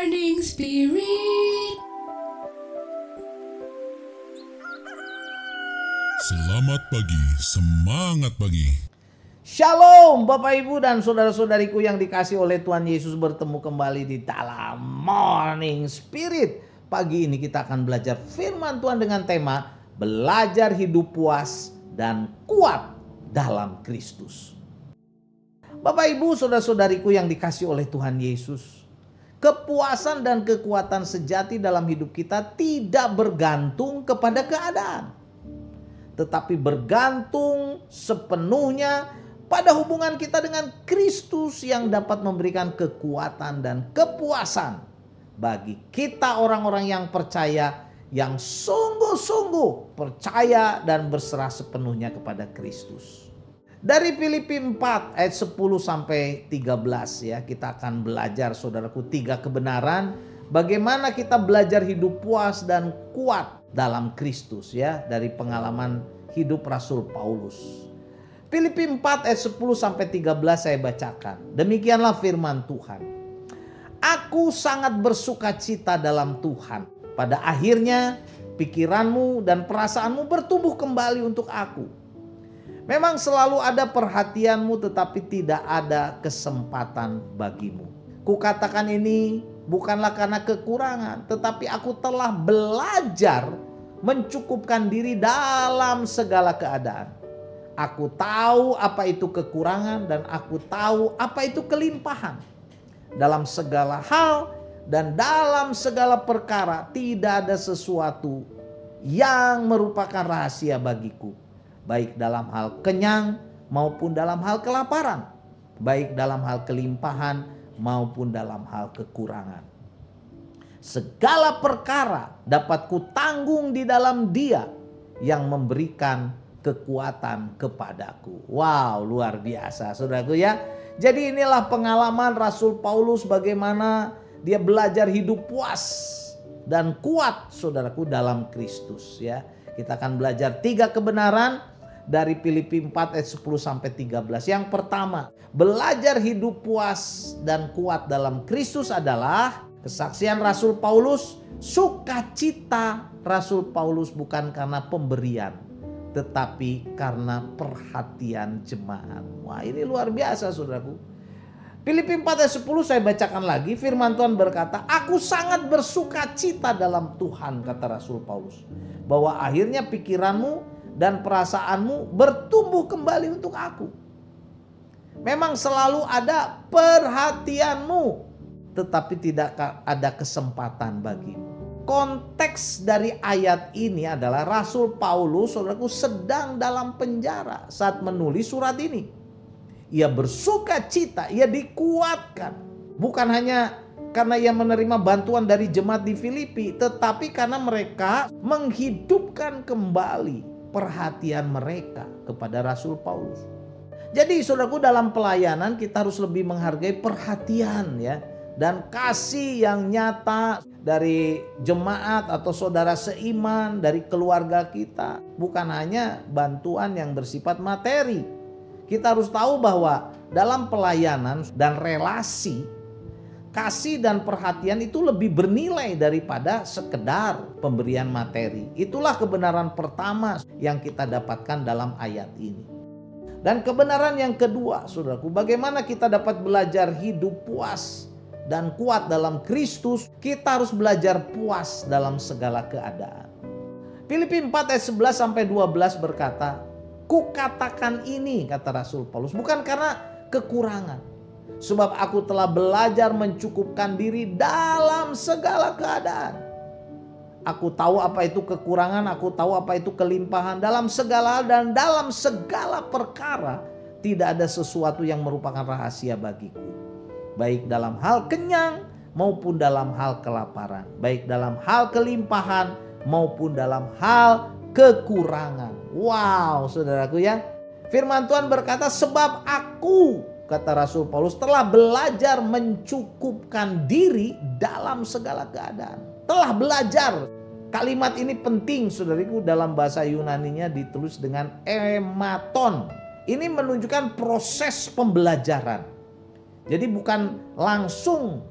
Morning Spirit. Selamat pagi, semangat pagi. Shalom Bapak Ibu dan saudara-saudariku yang dikasih oleh Tuhan Yesus, bertemu kembali di dalam Morning Spirit. Pagi ini kita akan belajar firman Tuhan dengan tema belajar hidup puas dan kuat dalam Kristus. Bapak Ibu saudara-saudariku yang dikasih oleh Tuhan Yesus, kepuasan dan kekuatan sejati dalam hidup kita tidak bergantung kepada keadaan, tetapi bergantung sepenuhnya pada hubungan kita dengan Kristus yang dapat memberikan kekuatan dan kepuasan bagi kita orang-orang yang percaya, yang sungguh-sungguh percaya dan berserah sepenuhnya kepada Kristus. Dari Filipi 4 ayat 10 sampai 13 ya, kita akan belajar saudaraku 3 kebenaran bagaimana kita belajar hidup puas dan kuat dalam Kristus ya, dari pengalaman hidup Rasul Paulus. Filipi 4 ayat 10 sampai 13 saya bacakan. Demikianlah firman Tuhan. Aku sangat bersuka cita dalam Tuhan. Pada akhirnya pikiranmu dan perasaanmu bertumbuh kembali untuk aku. Memang selalu ada perhatianmu, tetapi tidak ada kesempatan bagimu. Kukatakan ini bukanlah karena kekurangan, tetapi aku telah belajar mencukupkan diri dalam segala keadaan. Aku tahu apa itu kekurangan dan aku tahu apa itu kelimpahan. Dalam segala hal dan dalam segala perkara tidak ada sesuatu yang merupakan rahasia bagiku. Baik dalam hal kenyang maupun dalam hal kelaparan. Baik dalam hal kelimpahan maupun dalam hal kekurangan. Segala perkara dapat kutanggung di dalam Dia yang memberikan kekuatan kepadaku. Wow, luar biasa saudaraku ya. Jadi inilah pengalaman Rasul Paulus bagaimana dia belajar hidup puas dan kuat saudaraku dalam Kristus ya. Kita akan belajar 3 kebenaran dari Filipi 4 ayat 10 sampai 13. Yang pertama, belajar hidup puas dan kuat dalam Kristus adalah kesaksian Rasul Paulus. Sukacita Rasul Paulus bukan karena pemberian, tetapi karena perhatian jemaat. Wah, ini luar biasa saudaraku. Filipi 4 ayat 10 saya bacakan lagi. Firman Tuhan berkata, aku sangat bersuka cita dalam Tuhan, kata Rasul Paulus, bahwa akhirnya pikiranmu dan perasaanmu bertumbuh kembali untuk aku. Memang selalu ada perhatianmu, tetapi tidak ada kesempatan bagimu. Konteks dari ayat ini adalah Rasul Paulus saudaraku sedang dalam penjara saat menulis surat ini. Ia bersuka cita, ia dikuatkan. Bukan hanya karena ia menerima bantuan dari jemaat di Filipi, tetapi karena mereka menghidupkan kembali perhatian mereka kepada Rasul Paulus. Jadi saudaraku, dalam pelayanan kita harus lebih menghargai perhatian ya, dan kasih yang nyata dari jemaat atau saudara seiman, dari keluarga kita. Bukan hanya bantuan yang bersifat materi. Kita harus tahu bahwa dalam pelayanan dan relasi, kasih dan perhatian itu lebih bernilai daripada sekedar pemberian materi. Itulah kebenaran pertama yang kita dapatkan dalam ayat ini. Dan kebenaran yang kedua, saudaraku, bagaimana kita dapat belajar hidup puas dan kuat dalam Kristus. Kita harus belajar puas dalam segala keadaan. Filipi 4 ayat 11 sampai 12 berkata, kukatakan ini, kata Rasul Paulus, bukan karena kekurangan, sebab aku telah belajar mencukupkan diri dalam segala keadaan. Aku tahu apa itu kekurangan, aku tahu apa itu kelimpahan. Dalam segala hal dan dalam segala perkara tidak ada sesuatu yang merupakan rahasia bagiku. Baik dalam hal kenyang maupun dalam hal kelaparan. Baik dalam hal kelimpahan maupun dalam hal kekurangan. Wow saudaraku ya. Firman Tuhan berkata, sebab aku, kata Rasul Paulus, telah belajar mencukupkan diri dalam segala keadaan. Telah belajar. Kalimat ini penting saudariku, dalam bahasa Yunaninya ditulis dengan ematon. Ini menunjukkan proses pembelajaran. Jadi bukan langsung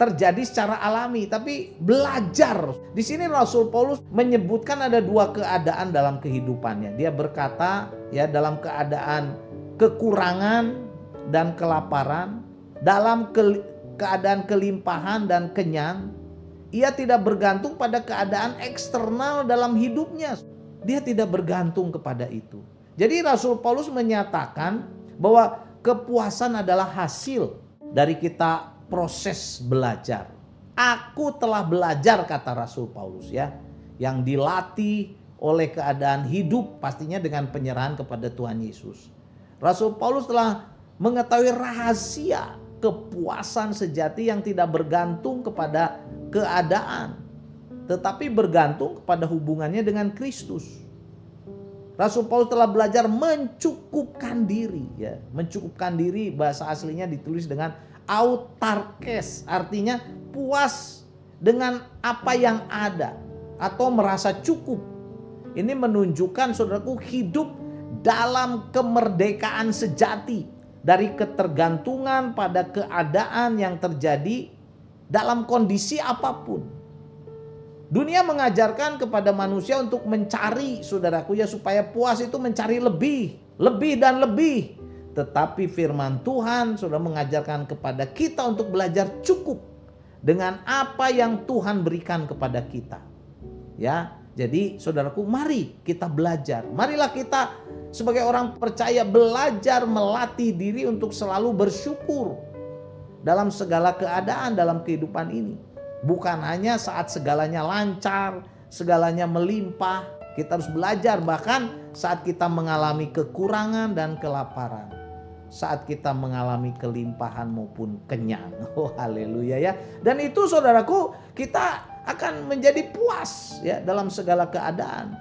terjadi secara alami, tapi belajar. Di sini Rasul Paulus menyebutkan ada dua keadaan dalam kehidupannya. Dia berkata ya, dalam keadaan kekurangan dan kelaparan, dalam keadaan kelimpahan dan kenyang. Ia tidak bergantung pada keadaan eksternal dalam hidupnya. Dia tidak bergantung kepada itu. Jadi Rasul Paulus menyatakan bahwa kepuasan adalah hasil dari kita proses belajar. Aku telah belajar, kata Rasul Paulus ya, yang dilatih oleh keadaan hidup, pastinya dengan penyerahan kepada Tuhan Yesus. Rasul Paulus telah mengetahui rahasia kepuasan sejati yang tidak bergantung kepada keadaan, tetapi bergantung kepada hubungannya dengan Kristus. Rasul Paulus telah belajar mencukupkan diri ya. Mencukupkan diri bahasa aslinya ditulis dengan autarkes, artinya puas dengan apa yang ada atau merasa cukup. Ini menunjukkan saudaraku hidup dalam kemerdekaan sejati dari ketergantungan pada keadaan yang terjadi dalam kondisi apapun. Dunia mengajarkan kepada manusia untuk mencari, saudaraku ya, supaya puas itu mencari lebih dan lebih. Tetapi firman Tuhan sudah mengajarkan kepada kita untuk belajar cukup dengan apa yang Tuhan berikan kepada kita. Ya, jadi saudaraku, mari kita belajar. Marilah kita sebagai orang percaya belajar melatih diri untuk selalu bersyukur dalam segala keadaan dalam kehidupan ini. Bukan hanya saat segalanya lancar, segalanya melimpah. Kita harus belajar bahkan saat kita mengalami kekurangan dan kelaparan. Saat kita mengalami kelimpahan maupun kenyang. Oh haleluya ya. Dan itu saudaraku, kita akan menjadi puas ya dalam segala keadaan.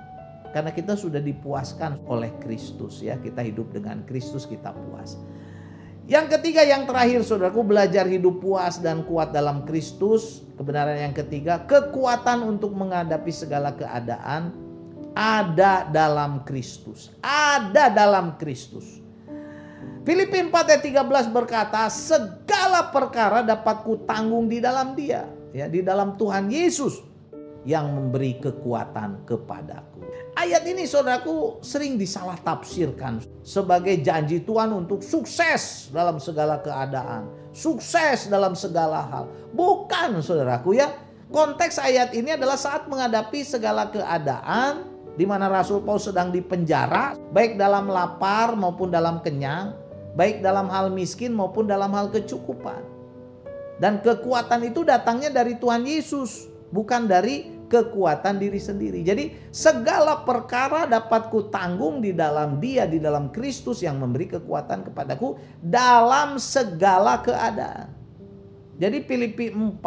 Karena kita sudah dipuaskan oleh Kristus ya. Kita hidup dengan Kristus, kita puas. Yang ketiga, yang terakhir saudaraku, belajar hidup puas dan kuat dalam Kristus. Kebenaran yang ketiga, kekuatan untuk menghadapi segala keadaan ada dalam Kristus. Ada dalam Kristus. Filipi 4 ayat 13 berkata, segala perkara dapat kutanggung di dalam Dia, ya, di dalam Tuhan Yesus yang memberi kekuatan kepadaku. Ayat ini saudaraku sering disalah tafsirkan sebagai janji Tuhan untuk sukses dalam segala keadaan, sukses dalam segala hal. Bukan saudaraku ya. Konteks ayat ini adalah saat menghadapi segala keadaan di mana Rasul Paulus sedang dipenjara, baik dalam lapar maupun dalam kenyang, baik dalam hal miskin maupun dalam hal kecukupan. Dan kekuatan itu datangnya dari Tuhan Yesus, bukan dari kekuatan diri sendiri. Jadi segala perkara dapat kutanggung di dalam Dia, di dalam Kristus yang memberi kekuatan kepadaku dalam segala keadaan. Jadi Filipi 4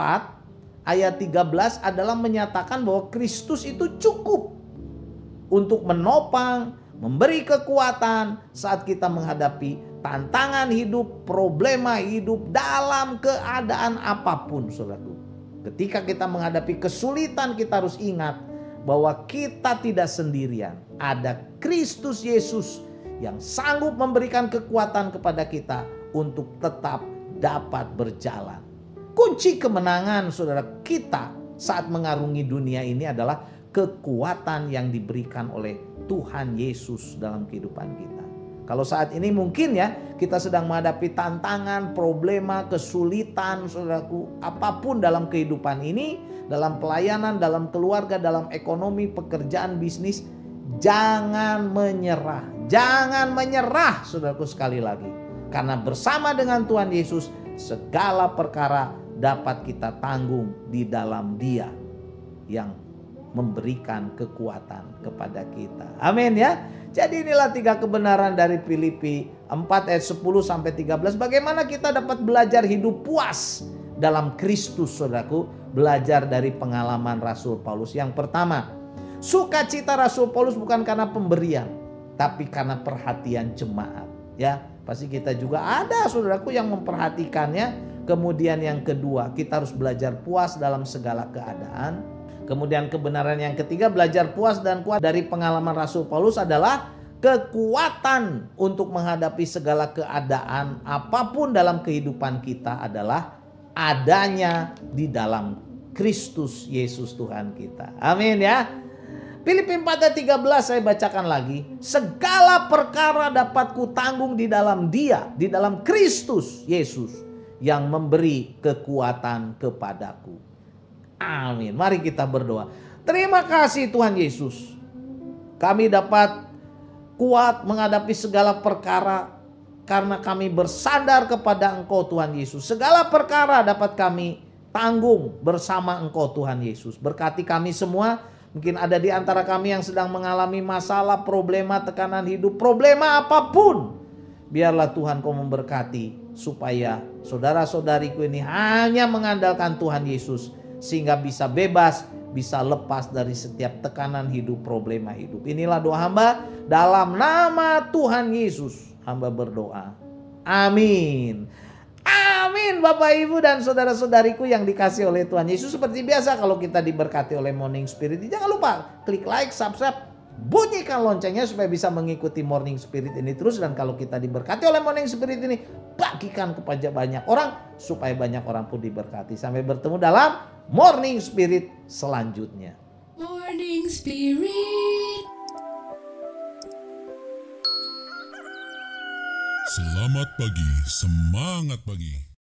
ayat 13 adalah menyatakan bahwa Kristus itu cukup untuk menopang, memberi kekuatan saat kita menghadapi tantangan hidup, problema hidup dalam keadaan apapun, saudaraku. Ketika kita menghadapi kesulitan, kita harus ingat bahwa kita tidak sendirian. Ada Kristus Yesus yang sanggup memberikan kekuatan kepada kita untuk tetap dapat berjalan. Kunci kemenangan saudara kita saat mengarungi dunia ini adalah kekuatan yang diberikan oleh Tuhan Yesus dalam kehidupan kita. Kalau saat ini mungkin ya kita sedang menghadapi tantangan, problema, kesulitan saudaraku, apapun dalam kehidupan ini, dalam pelayanan, dalam keluarga, dalam ekonomi, pekerjaan, bisnis, jangan menyerah. Jangan menyerah saudaraku sekali lagi. Karena bersama dengan Tuhan Yesus segala perkara dapat kita tanggung di dalam Dia yang memberikan kekuatan kepada kita. Amin ya. Jadi inilah 3 kebenaran dari Filipi 4 ayat 10 sampai 13. Bagaimana kita dapat belajar hidup puas dalam Kristus saudaraku. Belajar dari pengalaman Rasul Paulus. Yang pertama, sukacita Rasul Paulus bukan karena pemberian, tapi karena perhatian jemaat. Ya, pasti kita juga ada saudaraku yang memperhatikannya. Kemudian yang kedua, kita harus belajar puas dalam segala keadaan. Kemudian kebenaran yang ketiga, belajar puas dan kuat dari pengalaman Rasul Paulus adalah kekuatan untuk menghadapi segala keadaan apapun dalam kehidupan kita adalah adanya di dalam Kristus Yesus Tuhan kita. Amin ya. Filipi 4 ayat 13 saya bacakan lagi. Segala perkara dapat kutanggung di dalam Dia, di dalam Kristus Yesus yang memberi kekuatan kepadaku. Amin. Mari kita berdoa. Terima kasih Tuhan Yesus. Kami dapat kuat menghadapi segala perkara karena kami bersandar kepada Engkau Tuhan Yesus. Segala perkara dapat kami tanggung bersama Engkau Tuhan Yesus. Berkati kami semua. Mungkin ada di antara kami yang sedang mengalami masalah, problema, tekanan hidup, problema apapun. Biarlah Tuhan Kau memberkati supaya saudara-saudariku ini hanya mengandalkan Tuhan Yesus. Sehingga bisa bebas, bisa lepas dari setiap tekanan hidup, problema hidup. Inilah doa hamba dalam nama Tuhan Yesus. Hamba berdoa. Amin. Amin Bapak Ibu dan saudara-saudariku yang dikasih oleh Tuhan Yesus. Seperti biasa kalau kita diberkati oleh Morning Spirit, jangan lupa klik like, subscribe, bunyikan loncengnya supaya bisa mengikuti Morning Spirit ini terus. Dan kalau kita diberkati oleh Morning Spirit ini, bagikan kepada banyak orang supaya banyak orang pun diberkati. Sampai bertemu dalam Morning Spirit selanjutnya. Morning Spirit. Selamat pagi, semangat pagi.